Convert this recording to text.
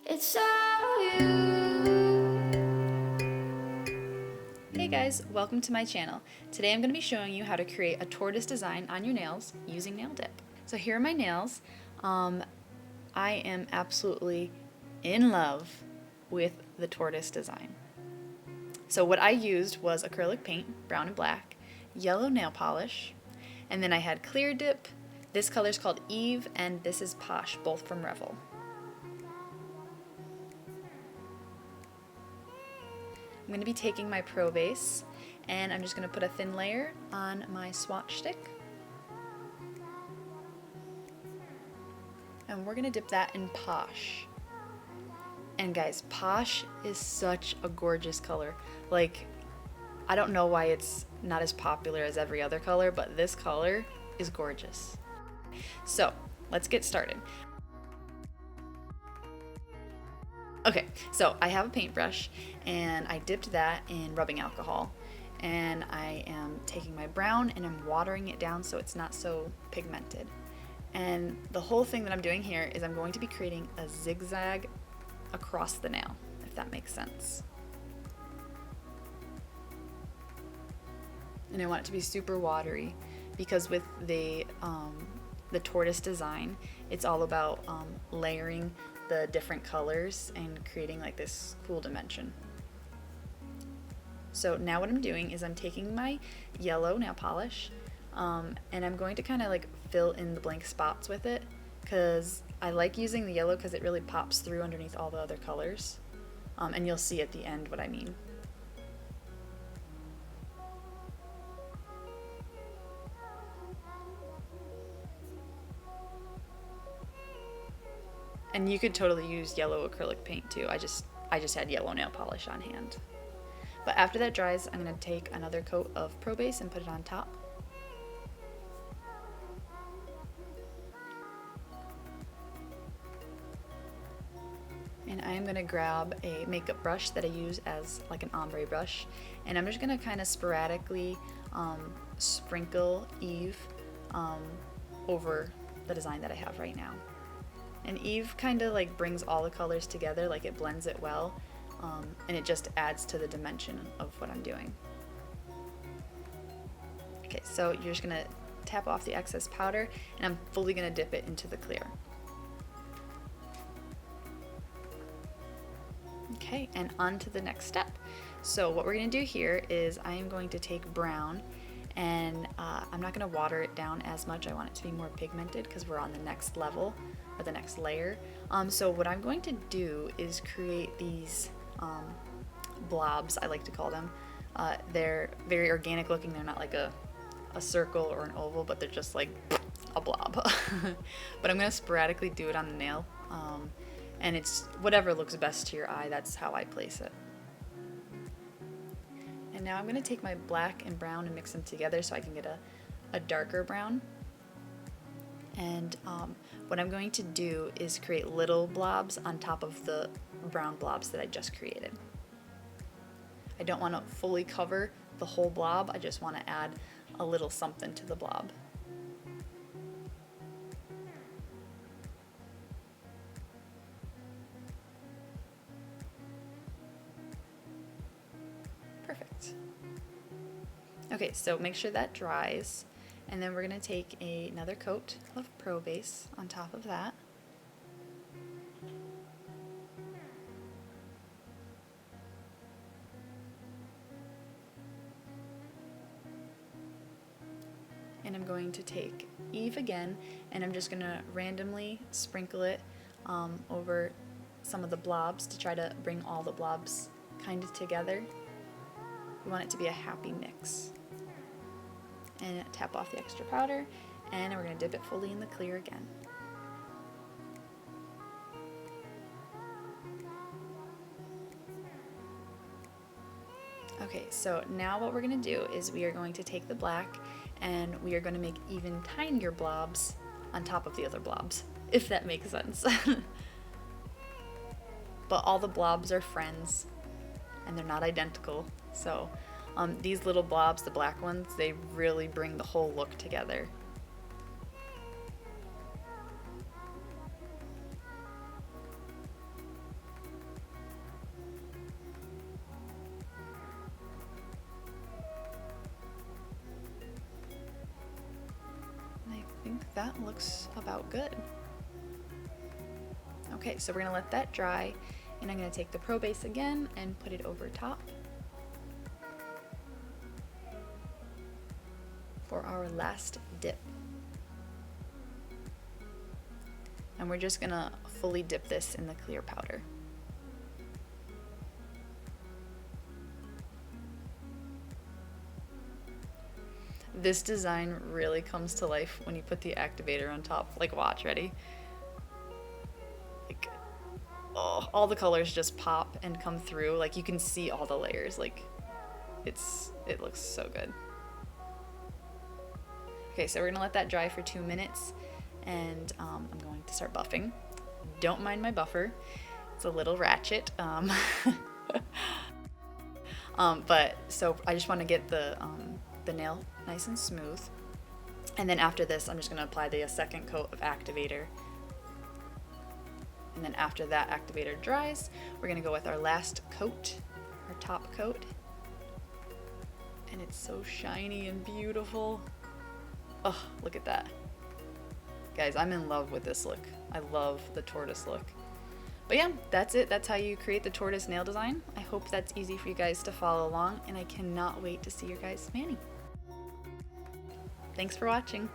It's all you. Hey guys, welcome to my channel. Today I'm going to be showing you how to create a tortoise design on your nails using nail dip. So here are my nails. I am absolutely in love with the tortoise design. So what I used was acrylic paint, brown and black, yellow nail polish, and then I had clear dip. This color is called Eve, and this is Posh, both from Revel. I'm going to be taking my Probase and I'm just going to put a thin layer on my swatch stick. And we're going to dip that in Posh. And guys, Posh is such a gorgeous color. Like, I don't know why it's not as popular as every other color, but this color is gorgeous. So, let's get started. Okay, so I have a paintbrush and I dipped that in rubbing alcohol, and I am taking my brown and I'm watering it down so it's not so pigmented. And the whole thing that I'm doing here is I'm going to be creating a zigzag across the nail, if that makes sense. And I want it to be super watery because with the tortoise design, it's all about layering the different colors and creating like this cool dimension. So now what I'm doing is I'm taking my yellow nail polish and I'm going to kind of like fill in the blank spots with it, because I like using the yellow because it really pops through underneath all the other colors, and you'll see at the end what I mean. And you could totally use yellow acrylic paint too. I just had yellow nail polish on hand. But after that dries, I'm going to take another coat of Probase and put it on top. And I am going to grab a makeup brush that I use as like an ombre brush, and I'm just going to kind of sporadically sprinkle Eve over the design that I have right now. And Eve kind of like brings all the colors together, like it blends it well, and it just adds to the dimension of what I'm doing. Okay, so you're just gonna tap off the excess powder, and I'm fully gonna dip it into the clear. Okay, and on to the next step. So what we're gonna do here is I am going to take brown, and I'm not going to water it down as much. I want it to be more pigmented because we're on the next level, or the next layer. So what I'm going to do is create these blobs, I like to call them. They're very organic looking. They're not like a circle or an oval, but they're just like a blob. But I'm going to sporadically do it on the nail, and it's whatever looks best to your eye. That's how I place it. And now I'm going to take my black and brown and mix them together so I can get a darker brown. And what I'm going to do is create little blobs on top of the brown blobs that I just created. I don't want to fully cover the whole blob, I just want to add a little something to the blob. Perfect. Okay, so make sure that dries, and then we're going to take another coat of Probase on top of that. And I'm going to take Eve again, and I'm just going to randomly sprinkle it over some of the blobs to try to bring all the blobs kind of together. We want it to be a happy mix. And tap off the extra powder, and we're going to dip it fully in the clear again. Okay, so now what we're going to do is we are going to take the black and we are going to make even tinier blobs on top of the other blobs, if that makes sense. But all the blobs are friends and they're not identical, so these little blobs, the black ones, they really bring the whole look together. that looks about good. Okay, so we're gonna let that dry, and I'm gonna take the Probase again and put it over top for our last dip. And we're just gonna fully dip this in the clear powder. This design really comes to life when you put the activator on top. Like, watch, ready? Like, oh, all the colors just pop and come through. Like, you can see all the layers. Like, it looks so good. Okay, so we're gonna let that dry for 2 minutes, and I'm going to start buffing. Don't mind my buffer, it's a little ratchet. But so I just want to get the nail nice and smooth, and then after this I'm just gonna apply the second coat of activator, and then after that activator dries, we're gonna go with our last coat, our top coat, and it's so shiny and beautiful. Oh, look at that. Guys, I'm in love with this look. I love the tortoise look. But yeah, that's it. That's how you create the tortoise nail design. I hope that's easy for you guys to follow along, and I cannot wait to see your guys' mani. Thanks for watching.